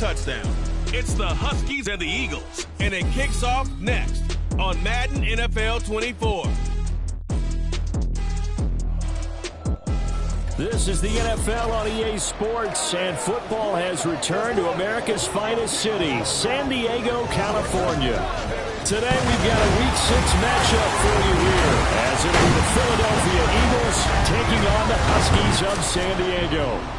touchdown. It's the Huskies and the Eagles, and it kicks off next on Madden NFL 24. This is the NFL on EA Sports, and football has returned to America's finest city, San Diego, California. Today we've got a Week 6 matchup for you here, as it'll be the Philadelphia Eagles taking on the Huskies of San Diego.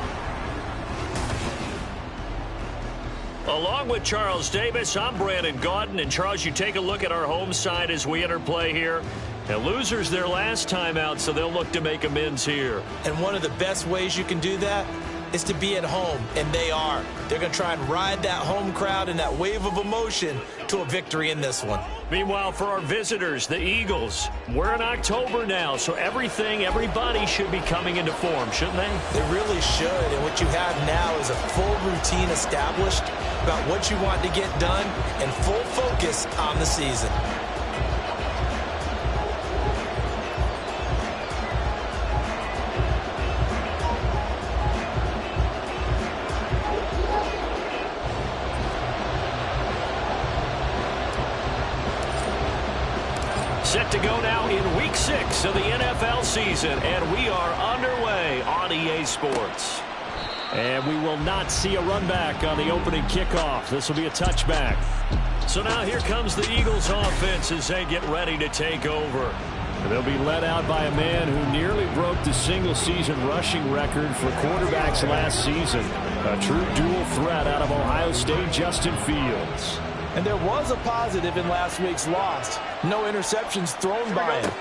Along with Charles Davis, I'm Brandon Gaudin. And Charles, you take a look at our home side as we enter play here. The losers their last time out, so they'll look to make amends here. And one of the best ways you can do that is to be at home, and they are. They're going to try and ride that home crowd and that wave of emotion to a victory in this one. Meanwhile, for our visitors, the Eagles, we're in October now, so everybody should be coming into form, shouldn't they? They really should, and what you have now is a full routine established about what you want to get done and full focus on the season. Set to go now in Week 6 of the NFL season, and we are underway on EA Sports. And we will not see a run back on the opening kickoff. This will be a touchback. So now here comes the Eagles offense as they get ready to take over. They'll be led out by a man who nearly broke the single-season rushing record for quarterbacks last season. A true dual threat out of Ohio State, Justin Fields. And there was a positive in last week's loss. No interceptions thrown by him.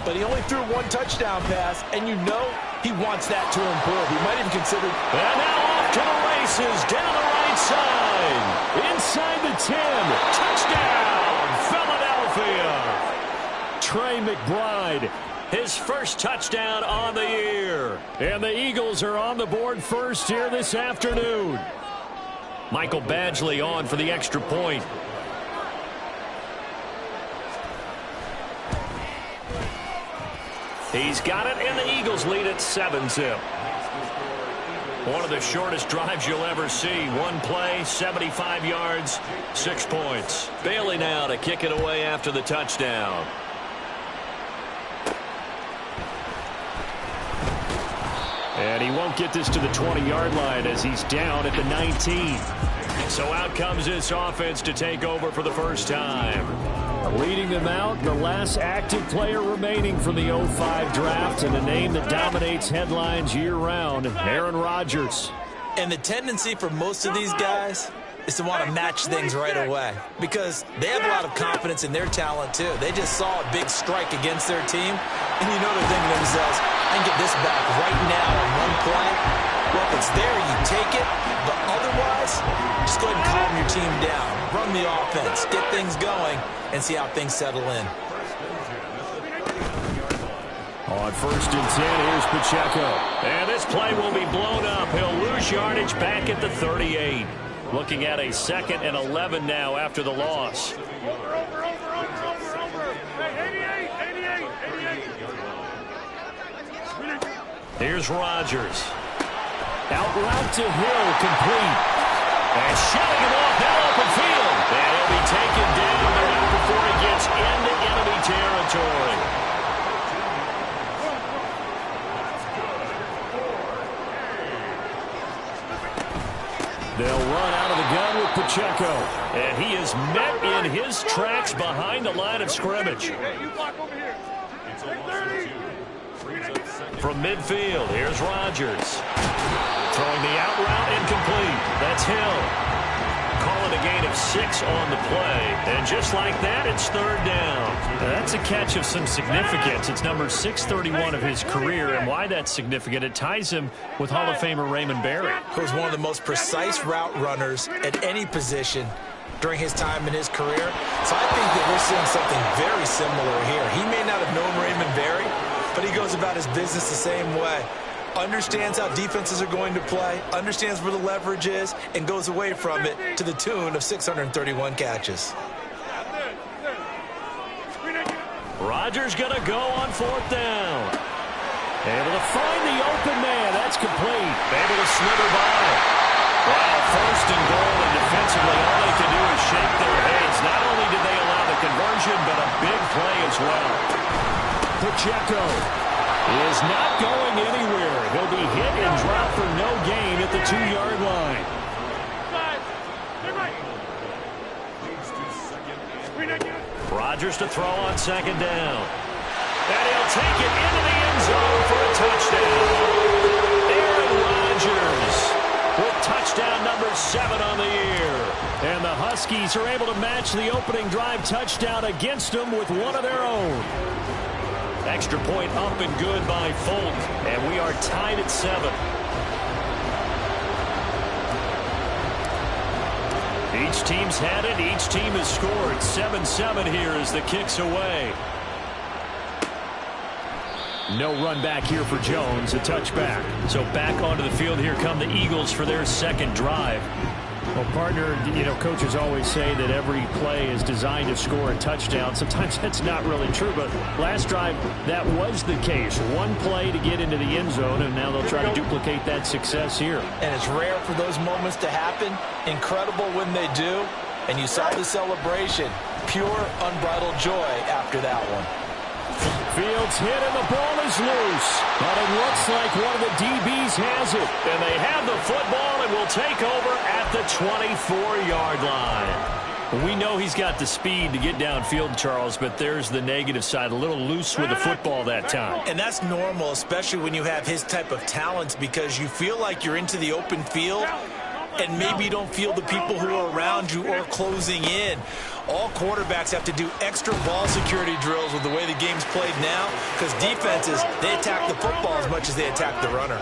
But he only threw one touchdown pass, and you know he wants that to improve. He might even consider... And now off to the races, down the right side. Inside the 10. Touchdown, Philadelphia. Trey McBride, his first touchdown on the year. And the Eagles are on the board first here this afternoon. Michael Badgley on for the extra point. He's got it, and the Eagles lead at 7-zip. One of the shortest drives you'll ever see. One play, 75 yards, 6 points. Bailey now to kick it away after the touchdown. And he won't get this to the 20-yard line as he's down at the 19. So out comes this offense to take over for the first time. Leading them out, the last active player remaining from the 05 draft, and a name that dominates headlines year-round, Aaron Rodgers. And the tendency for most of these guys is to want to match things right away because they have a lot of confidence in their talent, too. They just saw a big strike against their team, and you know they're thinking to themselves, I can get this back right now on one play. Well, if it's there, you take it. But otherwise, just go ahead and calm your team down. Run the offense, get things going, and see how things settle in. On 1st and 10, here's Pacheco. And this play will be blown up. He'll lose yardage back at the 38. Looking at a 2nd and 11 now after the loss. Here's Rodgers. Out route to Hill, complete. And shoving him off that open field. And he'll be taken down, but not before he gets into enemy territory. They'll run out of the gun with Pacheco. And he is met in his tracks behind the line of scrimmage. From midfield, here's Rodgers. Throwing the out route incomplete. That's Hill. Calling a gain of 6 on the play. And just like that, it's 3rd down. That's a catch of some significance. It's number 631 of his career. And why that's significant, it ties him with Hall of Famer Raymond Berry, who's one of the most precise route runners at any position during his time in his career. So I think that we're seeing something very similar here. He may not have known Raymond Berry, but he goes about his business the same way. Understands how defenses are going to play, understands where the leverage is, and goes away from it to the tune of 631 catches. Rodgers going to go on 4th down. Able to find the open man. That's complete. Able to slither by. Well, 1st and goal, and Pacheco is not going anywhere. He'll be hit and dropped for no gain at the 2-yard line. Rodgers to throw on second down. And he'll take it into the end zone for a touchdown. Aaron Rodgers with touchdown number 7 on the year. And the Huskies are able to match the opening drive touchdown against them with one of their own. Extra point up and good by Folk. And we are tied at 7. Each team's had it. Each team has scored. 7-7 here as the kick's away. No run back here for Jones. A touchback. So back onto the field here come the Eagles for their second drive. Well, partner, coaches always say that every play is designed to score a touchdown. Sometimes that's not really true, but last drive, that was the case. One play to get into the end zone, and now they'll try to duplicate that success here. And it's rare for those moments to happen. Incredible when they do. And you saw the celebration. Pure, unbridled joy after that one. Fields hit and the ball is loose. But it looks like one of the DBs has it. And they have the football and will take over at the 24-yard line. We know he's got the speed to get downfield, Charles, but there's the negative side. A little loose with the football that time. And that's normal, especially when you have his type of talents, because you feel like you're into the open field and maybe you don't feel the people who are around you or closing in. All quarterbacks have to do extra ball security drills with the way the game's played now, because defenses, they attack the football as much as they attack the runner.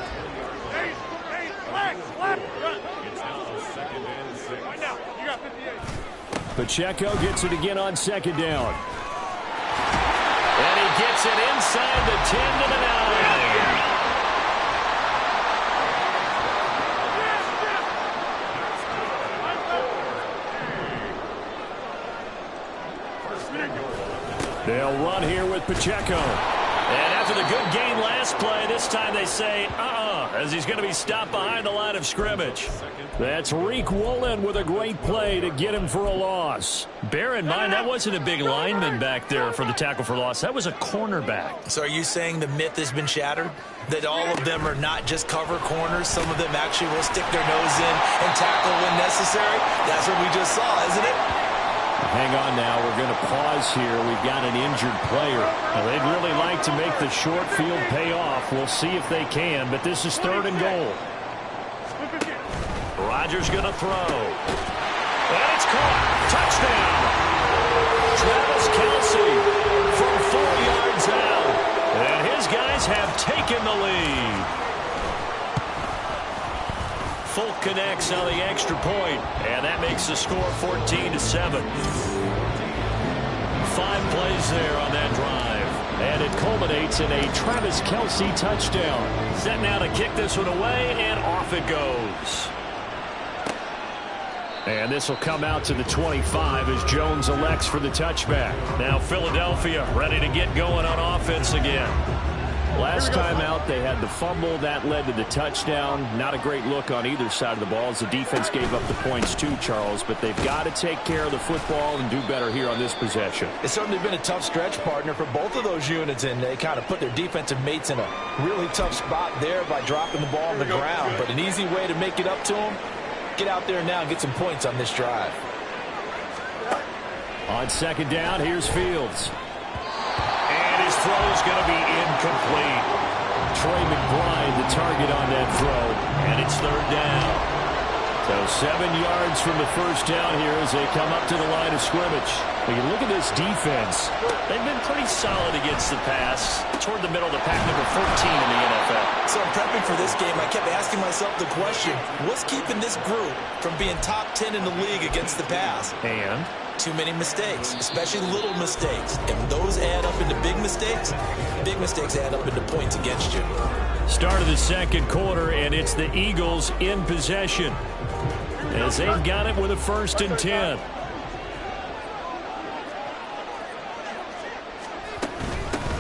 Pacheco gets it again on second down. And he gets it inside the 10 to the 9. They'll run here with Pacheco. And after the good game last play, this time they say, as he's going to be stopped behind the line of scrimmage. That's Reek Woolen with a great play to get him for a loss. Bear in mind, that wasn't a big lineman back there for the tackle for loss. That was a cornerback. So are you saying the myth has been shattered? That all of them are not just cover corners? Some of them actually will stick their nose in and tackle when necessary? That's what we just saw, isn't it? Hang on now. We're going to pause here. We've got an injured player. Now, they'd really like to make the short field pay off. We'll see if they can, but this is 3rd and goal. Rodgers going to throw. And it's caught. Touchdown. Travis Kelce from 4 yards out. And his guys have taken the lead. Folk connects on the extra point, and that makes the score 14-7. 5 plays there on that drive, and it culminates in a Travis Kelce touchdown. Set now to kick this one away, and off it goes. And this will come out to the 25 as Jones elects for the touchback. Now Philadelphia ready to get going on offense again. Last time out, they had the fumble. That led to the touchdown. Not a great look on either side of the ball as the defense gave up the points too, Charles. But they've got to take care of the football and do better here on this possession. It's certainly been a tough stretch, partner, for both of those units, and they kind of put their defensive mates in a really tough spot there by dropping the ball on the ground. But an easy way to make it up to them, get out there now and get some points on this drive. On second down, here's Fields. His throw is going to be incomplete. Trey McBride, the target on that throw, and it's 3rd down. So 7 yards from the first down here as they come up to the line of scrimmage. When you look at this defense, they've been pretty solid against the pass. Toward the middle of the pack, number 14 in the NFL. So in prepping for this game, I kept asking myself the question, what's keeping this group from being top 10 in the league against the pass? And too many mistakes, especially little mistakes. And when those add up into big mistakes add up into points against you. Start of the second quarter, and it's the Eagles in possession as they've got it with a 1st and 10.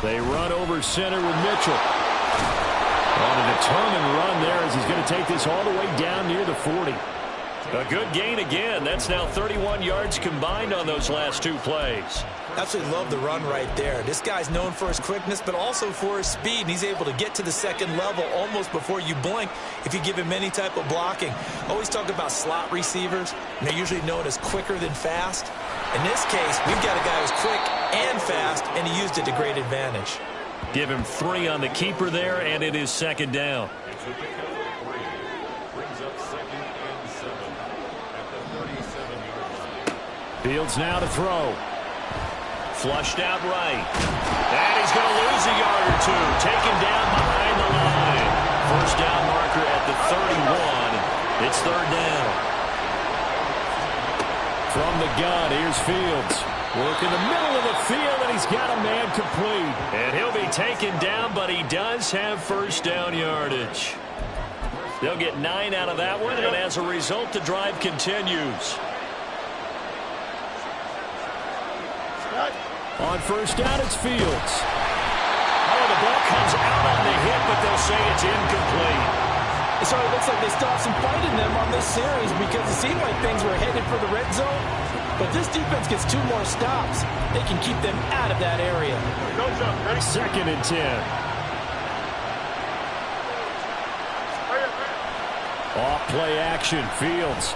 They run over center with Mitchell. On a determined run there as he's going to take this all the way down near the 40. A good gain again. That's now 31 yards combined on those last two plays. Absolutely love the run right there. This guy's known for his quickness, but also for his speed. And he's able to get to the second level almost before you blink if you give him any type of blocking. Always talk about slot receivers, and they're usually known as quicker than fast. In this case, we've got a guy who's quick and fast, and he used it to great advantage. Give him 3 on the keeper there, and it is second down. Fields now to throw. Flushed out right. And he's going to lose a yard or two. Taken down behind the line. First down marker at the 31. It's third down. From the gun, here's Fields. Work in the middle of the field, and he's got a man complete. And he'll be taken down, but he does have first down yardage. They'll get 9 out of that one, and as a result, the drive continues. On first down, it's Fields. Oh, the ball comes out on the hit, but they'll say it's incomplete. So it looks like they still have some fight in them on this series because it seemed like things were headed for the red zone. But this defense gets 2 more stops. They can keep them out of that area. Second and 10. Off play action, Fields.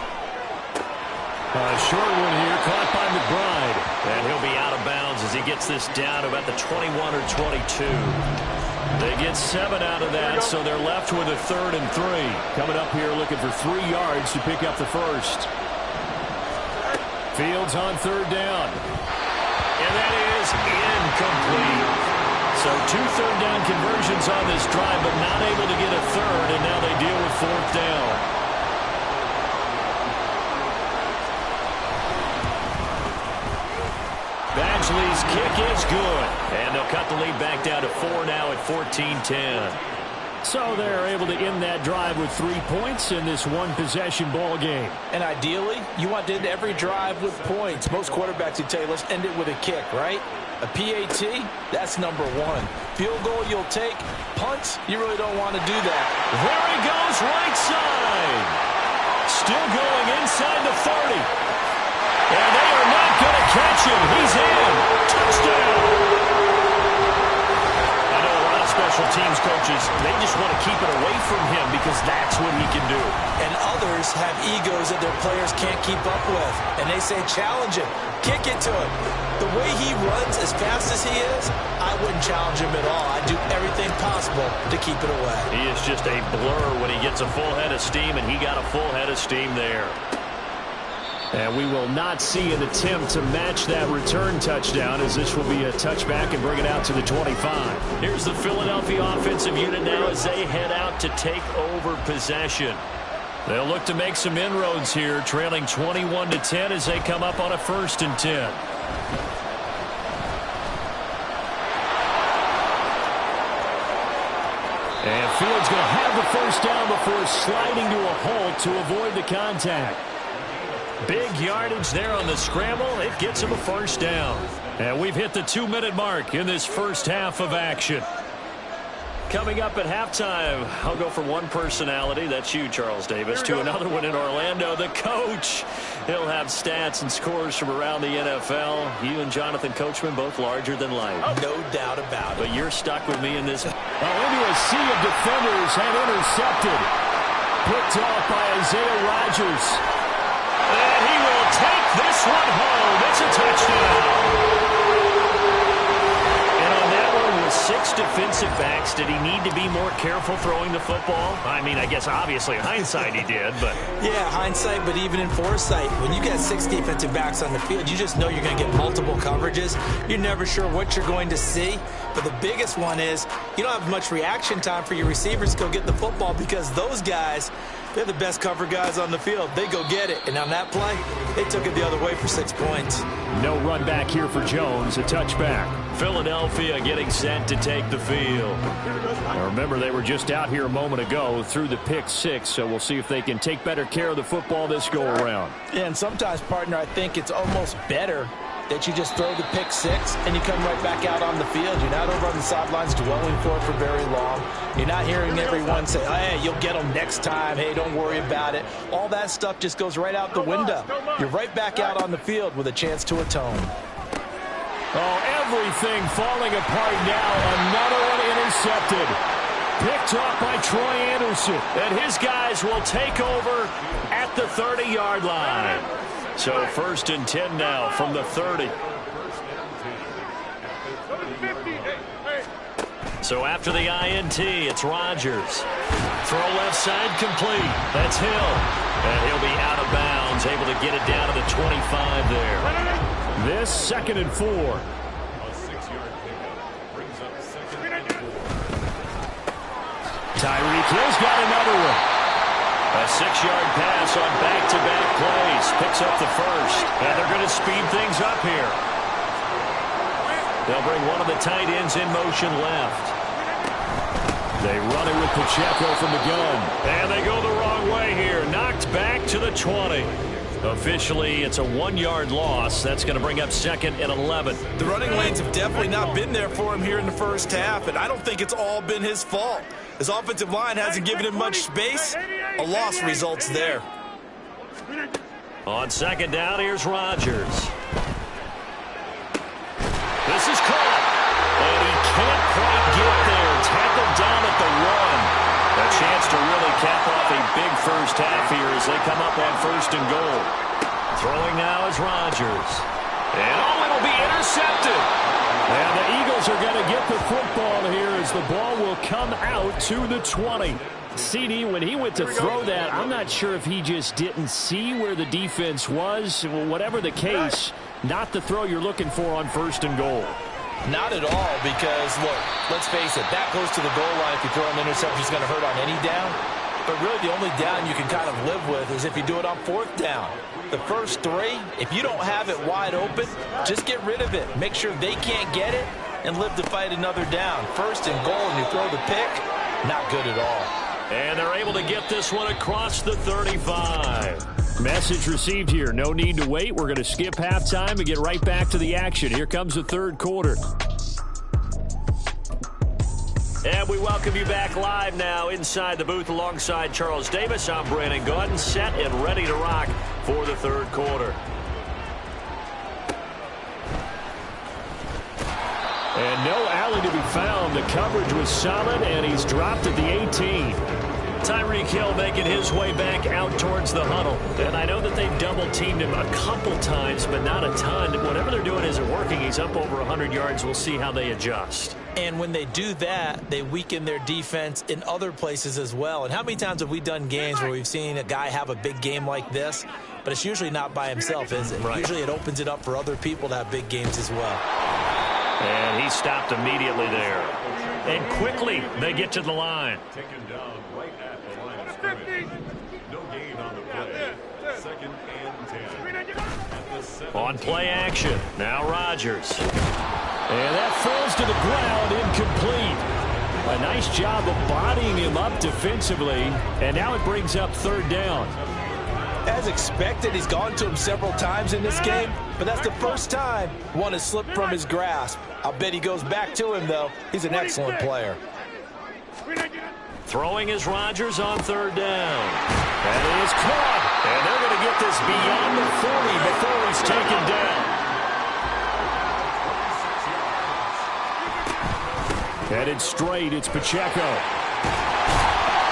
A short one here, caught by McBride. And he'll be out of bounds as he gets this down to about the 21 or 22. They get 7 out of that, so they're left with a 3rd and 3. Coming up here looking for 3 yards to pick up the first. Fields on third down. And that is incomplete. So 2 third down conversions on this drive, but not able to get a third, and now they deal with 4th down. Badgley's kick is good. And they'll cut the lead back down to 4 now at 14-10. So they're able to end that drive with 3 points in this one-possession ball game. And ideally, you want to end every drive with points. Most quarterbacks would tell you, let's end it with a kick, right? A PAT, that's number 1. Field goal you'll take. Punts, you really don't want to do that. There he goes, right side. Still going inside the 30. And they are not going to catch him. He's in. Touchdown. I know a lot of special teams coaches, they just want to keep it away from him because that's what he can do. And others have egos that their players can't keep up with. And they say, challenge him. Kick it to him. The way he runs as fast as he is, I wouldn't challenge him at all. I'd do everything possible to keep it away. He is just a blur when he gets a full head of steam, and he got a full head of steam there. And we will not see an attempt to match that return touchdown, as this will be a touchback and bring it out to the 25. Here's the Philadelphia offensive unit now as they head out to take over possession. They'll look to make some inroads here, trailing 21-10 as they come up on a 1st and 10. And Fields going to have the first down before sliding to a halt to avoid the contact. Big yardage there on the scramble. It gets him a first down. And we've hit the 2-minute mark in this first half of action. Coming up at halftime, I'll go from one personality, that's you, Charles Davis, to another one in Orlando, the coach. He'll have stats and scores from around the NFL. You and Jonathan Coachman, both larger than life. No doubt about it. But you're stuck with me in this. Into a sea of defenders and intercepted. Picked off by Isaiah Rodgers. And he will take this one home. It's a touchdown. And on that one, with 6 defensive backs, did he need to be more careful throwing the football? I mean, I guess obviously in hindsight he did, but. Yeah, hindsight, but even in foresight, when you got 6 defensive backs on the field, you just know you're going to get multiple coverages. You're never sure what you're going to see. But the biggest one is you don't have much reaction time for your receivers to go get the football because those guys, they're the best cover guys on the field. They go get it. And on that play, they took it the other way for 6 points. No run back here for Jones. A touchback. Philadelphia getting set to take the field. Now remember, they were just out here a moment ago through the pick 6, so we'll see if they can take better care of the football this go-around. Yeah, and sometimes, partner, I think it's almost better that you just throw the pick six and you come right back out on the field. You're not over on the sidelines dwelling for it for very long. You're not hearing everyone say, hey, you'll get them next time. Hey, don't worry about it. All that stuff just goes right out the window. You're right back out on the field with a chance to atone. Oh, everything falling apart now. Another one intercepted. Picked off by Troy Anderson. And his guys will take over at the 30-yard line. So 1st and 10 now from the 30. So after the INT, it's Rodgers. Throw left side complete. That's Hill. And he'll be out of bounds, able to get it down to the 25 there. This 2nd and 4. Tyreek Hill's got another one. A 6-yard pass on back-to-back plays. Picks up the first. And they're going to speed things up here. They'll bring one of the tight ends in motion left. They run it with Pacheco from the gun. And they go the wrong way here. Knocked back to the 20. Officially, it's a 1-yard loss. That's going to bring up 2nd and 11. The running lanes have definitely not been there for him here in the first half, and I don't think it's all been his fault. His offensive line hasn't given him much space. A loss results there. On 2nd down, here's Rodgers. This is caught. And he can't quite get there. Tackled down at the 1. A chance to really cap off a big first half here as they come up on 1st and goal. Throwing now is Rodgers. And it'll be intercepted. And the Eagles are going to get the football here as the ball will come out to the 20. CD, when he went to throw that, I'm not sure if he just didn't see where the defense was. Whatever the case, not the throw you're looking for on 1st and goal. Not at all, because, look, let's face it, that goes to the goal line. If you throw an interception, it's going to hurt on any down. But really, the only down you can kind of live with is if you do it on 4th down. The first 3, if you don't have it wide open, just get rid of it. Make sure they can't get it and live to fight another down. 1st and goal, and you throw the pick, not good at all. And they're able to get this one across the 35. Message received here. No need to wait. We're going to skip halftime and get right back to the action. Here comes the 3rd quarter. And we welcome you back live now inside the booth alongside Charles Davis. I'm Brandon Gaudin, set and ready to rock for the 3rd quarter. And no Allen to be found. The coverage was solid, and he's dropped at the 18. Tyreek Hill making his way back out towards the huddle. And I know that they've double-teamed him a couple times, but not a ton. Whatever they're doing isn't working. He's up over 100 yards. We'll see how they adjust. And when they do that, they weaken their defense in other places as well. And how many times have we done games where we've seen a guy have a big game like this, but it's usually not by himself, is it? Right. Usually it opens it up for other people to have big games as well. And he stopped immediately there. And quickly, they get to the line. Taken down right at the line of scrimmage. No gain on the play. 2nd and 10. On play action, now Rodgers. And that falls to the ground, incomplete. A nice job of bodying him up defensively, and now it brings up 3rd down. As expected, he's gone to him several times in this game, but that's the first time one has slipped from his grasp. I'll bet he goes back to him, though. He's an excellent player. Throwing is Rodgers on 3rd down. And it is caught. And they're going to get this beyond the 40 before he's taken down. Headed straight, it's Pacheco.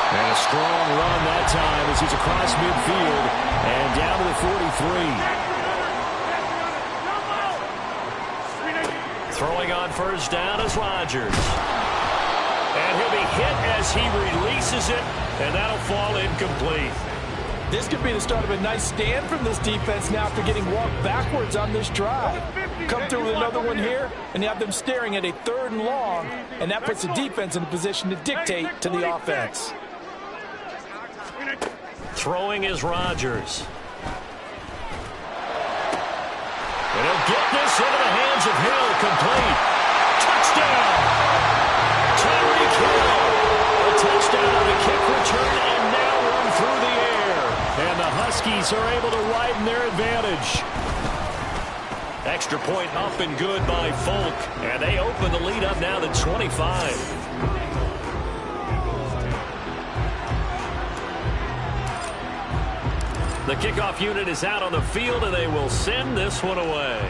And a strong run that time as he's across midfield and down to the 43. Throwing on 1st down is Rodgers. And he'll be hit as he releases it, and that'll fall incomplete. This could be the start of a nice stand from this defense now after getting walked backwards on this drive. Come through with another one here, and you have them staring at a 3rd and long, and that puts the defense in a position to dictate to the offense. Throwing is Rodgers. And he'll get this into the hands of Hill, complete. Touchdown! Tyreek Hill. A touchdown on the kick return, and now one through the air. And the Huskies are able to widen their advantage. Extra point up and good by Folk. And they open the lead up now to 25. The kickoff unit is out on the field, and they will send this one away.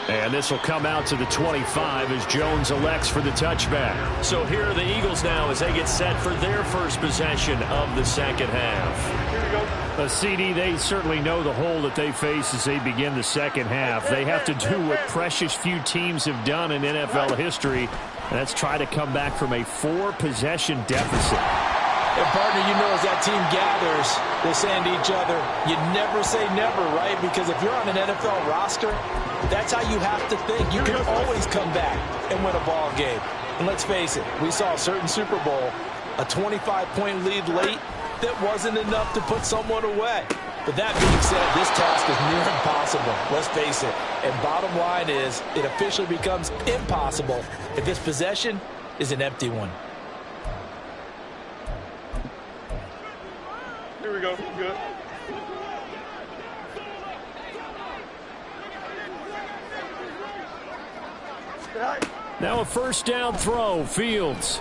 And this will come out to the 25 as Jones elects for the touchback. So here are the Eagles now as they get set for their first possession of the second half. Here we go. CD, they certainly know the hole that they face as they begin the second half. They have to do what precious few teams have done in NFL history, and that's try to come back from a 4-possession deficit. And partner, you know, as that team gathers, they're saying to each other, you never say never, right? Because if you're on an NFL roster, that's how you have to think. You can always come back and win a ball game. And let's face it, we saw a certain Super Bowl, a 25-point lead late that wasn't enough to put someone away. But that being said, this task is near impossible. Let's face it. And bottom line is, it officially becomes impossible if this possession is an empty one. Here we go. Good. Now a first down throw. Fields.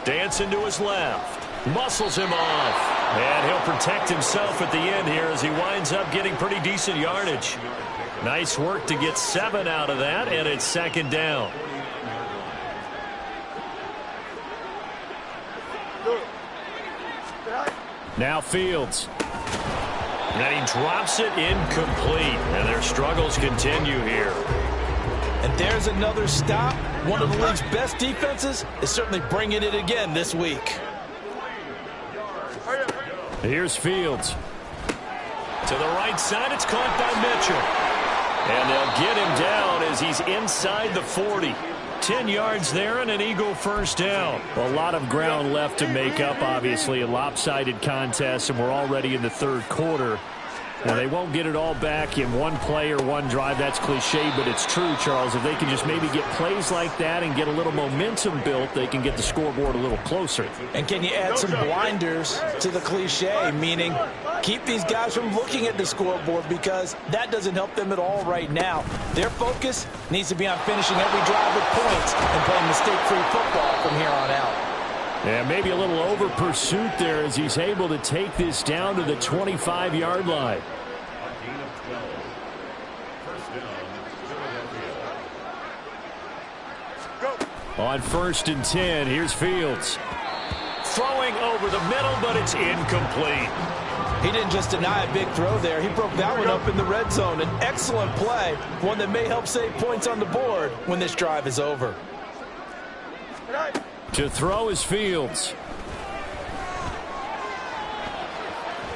Dancing to his left. Muscles him off. And he'll protect himself at the end here as he winds up getting pretty decent yardage. Nice work to get 7 out of that, and it's second down. Now Fields. And he drops it incomplete. And their struggles continue here. And there's another stop. One of the league's best defenses is certainly bringing it again this week. Here's Fields. To the right side, it's caught by Mitchell. And they'll get him down as he's inside the 40. 10 yards there and an Eagle first down. A lot of ground left to make up, obviously. A lopsided contest, and we're already in the third quarter. Now, they won't get it all back in one play or one drive. That's cliche, but it's true, Charles. If they can just maybe get plays like that and get a little momentum built, they can get the scoreboard a little closer. And can you add some blinders to the cliche, meaning keep these guys from looking at the scoreboard, because that doesn't help them at all right now. Their focus needs to be on finishing every drive with points and playing mistake-free football from here on out. And maybe a little over pursuit there as he's able to take this down to the 25-yard line. On 1st and 10, here's Fields. Throwing over the middle, but it's incomplete. He didn't just deny a big throw there. He broke that one up in the red zone. An excellent play, one that may help save points on the board when this drive is over. To throw is Fields.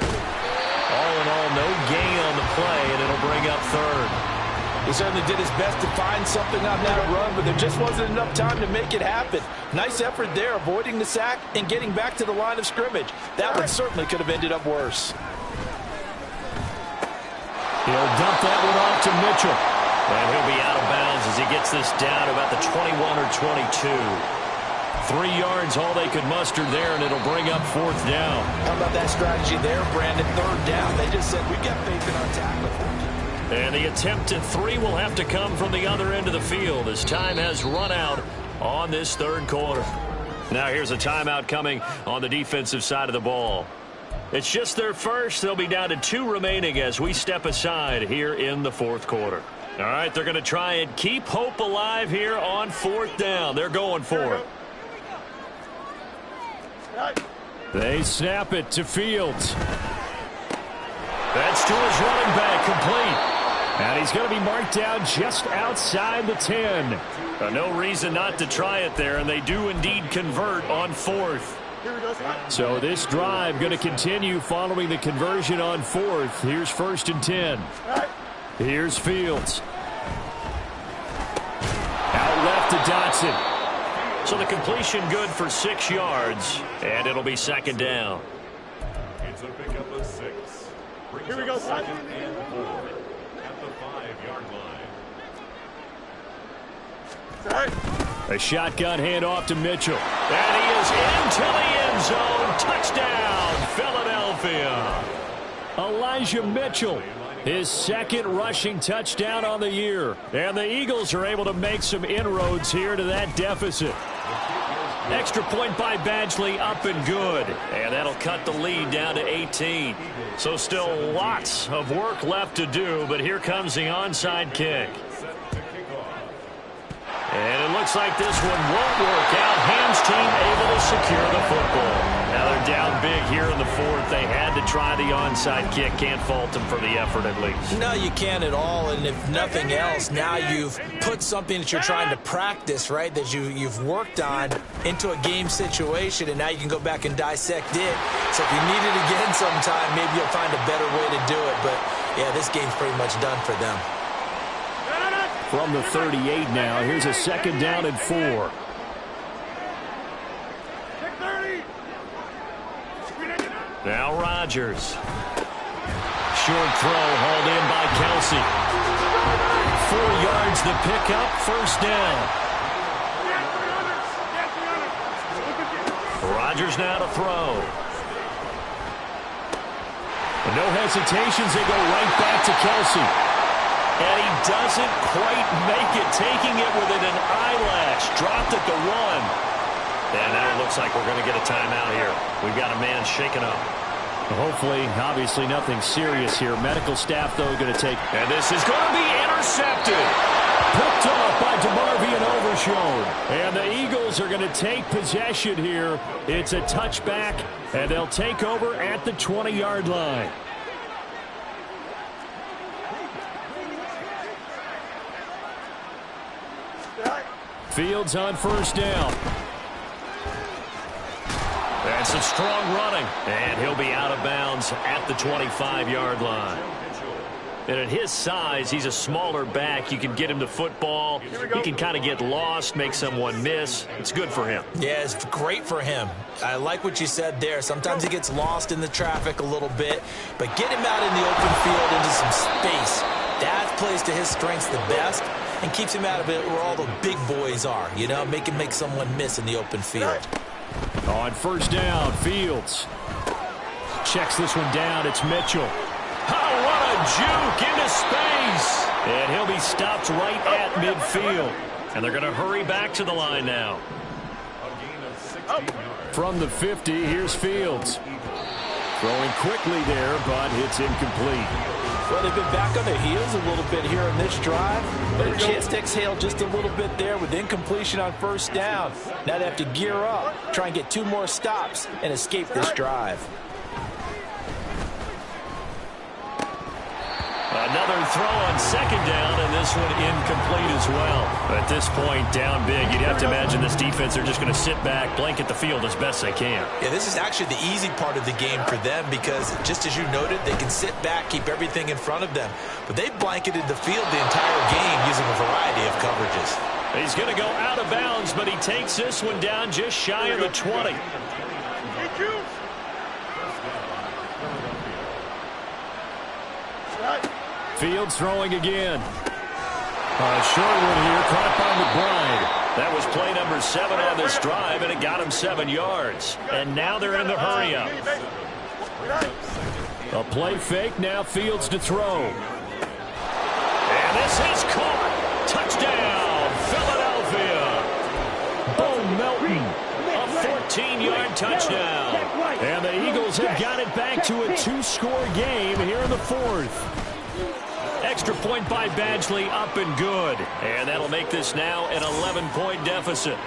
All in all, no gain on the play, and it'll bring up third. He certainly did his best to find something on that run, but there just wasn't enough time to make it happen. Nice effort there, avoiding the sack and getting back to the line of scrimmage. That one certainly could have ended up worse. He'll dump that one off to Mitchell. And he'll be out of bounds as he gets this down to about the 21 or 22. 3 yards, all they could muster there, and it'll bring up 4th down. How about that strategy there, Brandon? 3rd down. They just said, we got faith in our tackle. And the attempt at 3 will have to come from the other end of the field as time has run out on this third quarter. Now here's a timeout coming on the defensive side of the ball. It's just their first. They'll be down to 2 remaining as we step aside here in the fourth quarter. All right, they're going to try and keep hope alive here on 4th down. They're going for it. They snap it to Fields. That's to his running back, complete. And he's going to be marked down just outside the 10. No reason not to try it there, and they do indeed convert on 4th. So this drive going to continue following the conversion on 4th. Here's 1st and 10. Here's Fields. Out left to Dotson. So the completion good for 6 yards, and it'll be second down. It's a pickup of 6. Here we go, second and 4 at the 5-yard line. A shotgun handoff to Mitchell. And he is into the end zone. Touchdown, Philadelphia. Elijah Mitchell, his second rushing touchdown on the year. And the Eagles are able to make some inroads here to that deficit. Extra point by Badgley, up and good. And that'll cut the lead down to 18. So still lots of work left to do, but here comes the onside kick. And it looks like this one won't work out. Ham's team able to secure the football. Now they're down big here in the fourth. They had to try the onside kick. Can't fault them for the effort at least. No, you can't at all. And if nothing else, now you've put something that you're trying to practice, right, that you've worked on into a game situation, and now you can go back and dissect it. So if you need it again sometime, maybe you'll find a better way to do it. But, yeah, this game's pretty much done for them. From the 38 now, here's a second down and 4. Now Rodgers. Short throw hauled in by Kelsey. 4 yards the pickup, first down. Rodgers now to throw. No hesitations, they go right back to Kelsey. And he doesn't quite make it, taking it within an eyelash. Dropped at the 1. And now it looks like we're going to get a timeout here. We've got a man shaken up. Hopefully, obviously nothing serious here. Medical staff, though, going to take. And this is going to be intercepted. Picked off by DeMarvion Overshown. And the Eagles are going to take possession here. It's a touchback, and they'll take over at the 20-yard line. Fields on first down. And some strong running. And he'll be out of bounds at the 25-yard line. And at his size, he's a smaller back. You can get him the football. He can kind of get lost, make someone miss. It's good for him. Yeah, it's great for him. I like what you said there. Sometimes he gets lost in the traffic a little bit. But get him out in the open field into some space. That plays to his strengths the best and keeps him out of it where all the big boys are. You know, make someone miss in the open field. On first down, Fields checks this one down. It's Mitchell. Oh, what a juke into space. And he'll be stopped right at midfield. And they're going to hurry back to the line now. From the 50, here's Fields. Throwing quickly there, but it's incomplete. Well, they've been back on their heels a little bit here in this drive, but a chance to exhale just a little bit there with incompletion on first down. Now they have to gear up, try and get 2 more stops, and escape this drive. Another throw on second down, and this one incomplete as well. At this point, down big, you'd have to imagine this defense are just going to sit back, blanket the field as best they can. Yeah, this is actually the easy part of the game for them because, just as you noted, they can sit back, keep everything in front of them. But they blanketed the field the entire game using a variety of coverages. He's going to go out of bounds, but he takes this one down just shy of the 20. Fields throwing again. A short one here, caught by McBride. That was play number 7 on this drive, and it got him 7 yards. And now they're in the hurry-up. A play fake, now Fields to throw. And this is caught. Touchdown, Philadelphia. Bo Melton, a 14-yard touchdown. And the Eagles have got it back to a 2-score game here in the fourth. Extra point by Badgley, up and good. And that'll make this now an 11-point deficit.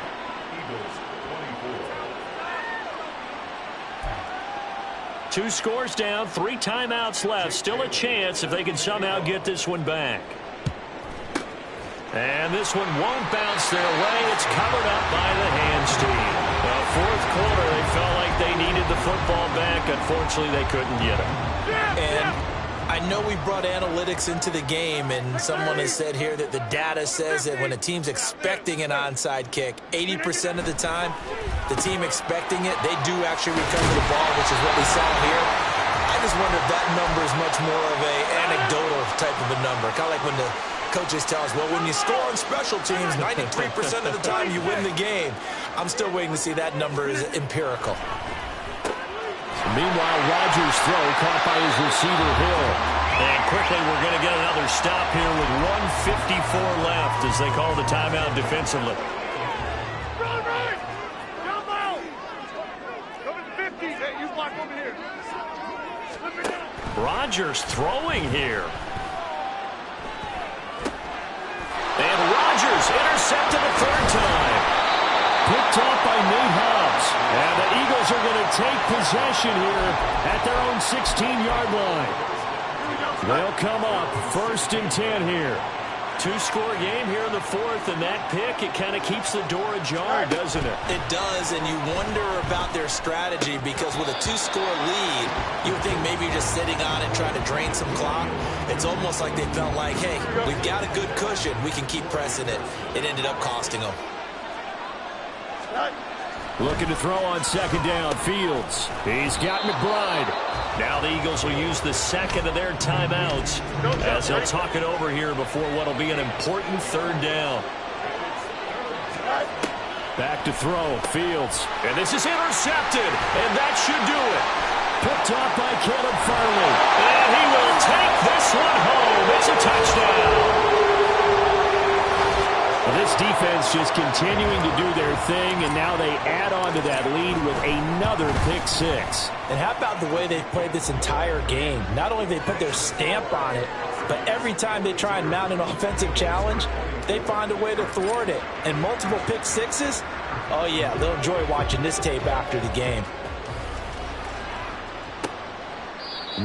2 scores down, 3 timeouts left. Still a chance if they can somehow get this one back. And this one won't bounce their way. It's covered up by the hands team. The fourth quarter, they felt like they needed the football back. Unfortunately, they couldn't get it. And I know we brought analytics into the game, and someone has said here that the data says that when a team's expecting an onside kick, 80% of the time, the team expecting it, they do actually recover the ball, which is what we saw here. I just wonder if that number is much more of an anecdotal type of a number, kind of like when the coaches tell us, well, when you score on special teams, 93% of the time you win the game. I'm still waiting to see that number is empirical. Meanwhile, Rodgers' throw caught by his receiver, Hill. And quickly, we're going to get another stop here with 1:54 left as they call the timeout defensively. Rodgers throwing here. And Rodgers intercepted a third time. Picked off by Nate Hobbs. And the Eagles are going to take possession here at their own 16-yard line. They'll come up 1st and 10 here. Two-score game here in the fourth, and that pick, it kind of keeps the door ajar, doesn't it? It does, and you wonder about their strategy because with a two-score lead, you would think maybe you're just sitting on it trying to drain some clock. It's almost like they felt like, hey, we've got a good cushion. We can keep pressing it. It ended up costing them. Looking to throw on 2nd down. Fields. He's got McBride. Now the Eagles will use the second of their timeouts as they'll talk it over here before what will be an important 3rd down. Back to throw. Fields. And this is intercepted, and that should do it. Picked off by Caleb Farley. And he will take this one home. It's a touchdown. Well, this defense just continuing to do their thing, and now they add on to that lead with another pick 6. And how about the way they've played this entire game? Not only have they put their stamp on it, but every time they try and mount an offensive challenge, they find a way to thwart it. And multiple pick 6s, oh yeah, they'll enjoy watching this tape after the game.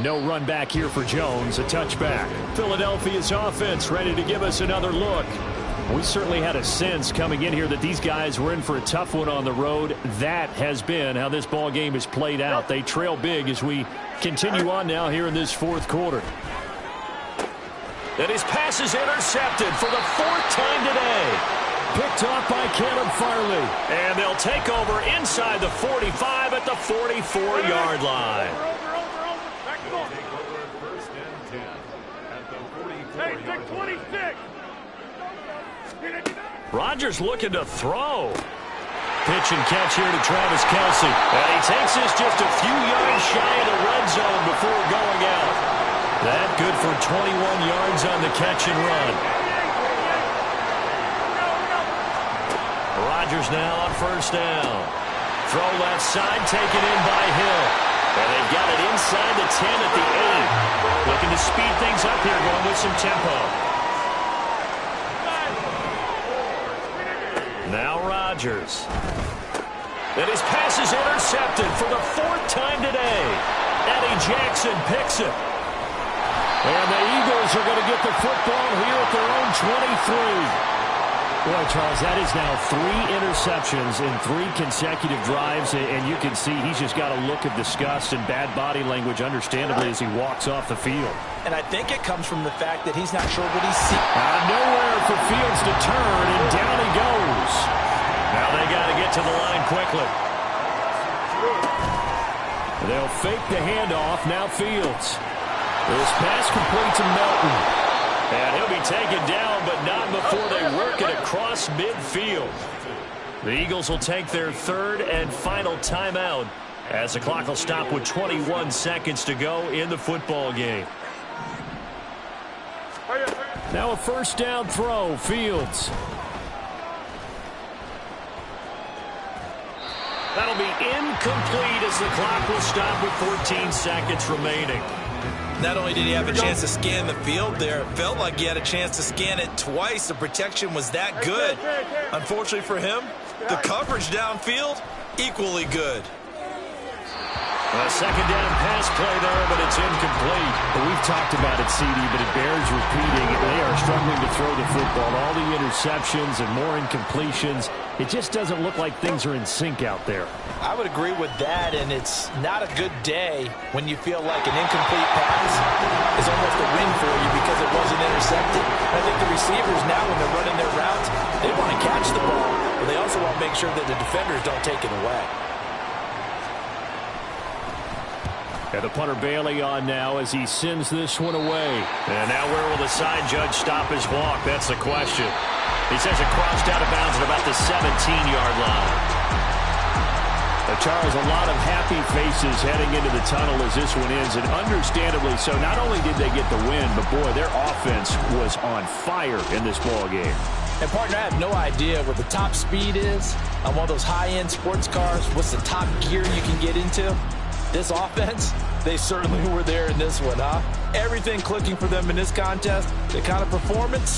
No run back here for Jones, a touchback. Philadelphia's offense ready to give us another look. We certainly had a sense coming in here that these guys were in for a tough one on the road. That has been how this ball game is played out. They trail big as we continue on now here in this 4th quarter. And his pass is intercepted for the 4th time today. Picked off by Caleb Farley. And they'll take over inside the 45 at the 44-yard line. Rodgers looking to throw. Pitch and catch here to Travis Kelce. And he takes this just a few yards shy of the red zone before going out. That good for 21 yards on the catch and run. Rodgers now on 1st down. Throw left side, taken in by Hill. And they've got it inside the 10 at the 8. Looking to speed things up here, going with some tempo. Now Rodgers. And his pass is intercepted for the 4th time today. Eddie Jackson picks it. And the Eagles are going to get the football here at their own 23. Boy, Charles, that is now 3 interceptions in 3 consecutive drives, and you can see he's just got a look of disgust and bad body language, understandably, as he walks off the field. And I think it comes from the fact that he's not sure what he's seeing. Nowhere for Fields to turn, and down he goes. Now they got to get to the line quickly. They'll fake the handoff. Now Fields. This pass complete to Melton. And he'll be taken down, but not before they work it across midfield. The Eagles will take their 3rd and final timeout as the clock will stop with 21 seconds to go in the football game. Now a 1st down throw. Fields. That'll be incomplete as the clock will stop with 14 seconds remaining. Not only did he have a chance to scan the field there, it felt like he had a chance to scan it twice. The protection was that good. Unfortunately for him, the coverage downfield, equally good. A 2nd down pass play there, but it's incomplete. Well, we've talked about it, CD, but it bears repeating. They are struggling to throw the football. All the interceptions and more incompletions. It just doesn't look like things are in sync out there. I would agree with that, and it's not a good day when you feel like an incomplete pass is almost a win for you because it wasn't intercepted. I think the receivers now, when they're running their routes, they want to catch the ball, but they also want to make sure that the defenders don't take it away. And the punter Bailey on now as he sends this one away. And now where will the side judge stop his walk? That's the question. He says it crossed out of bounds at about the 17-yard line. Charles, a lot of happy faces heading into the tunnel as this one ends, and understandably so. Not only did they get the win, but, boy, their offense was on fire in this ball game. And, partner, I have no idea what the top speed is on one of those high-end sports cars. What's the top gear you can get into? This offense, they certainly were there in this one, huh? Everything clicking for them in this contest, the kind of performance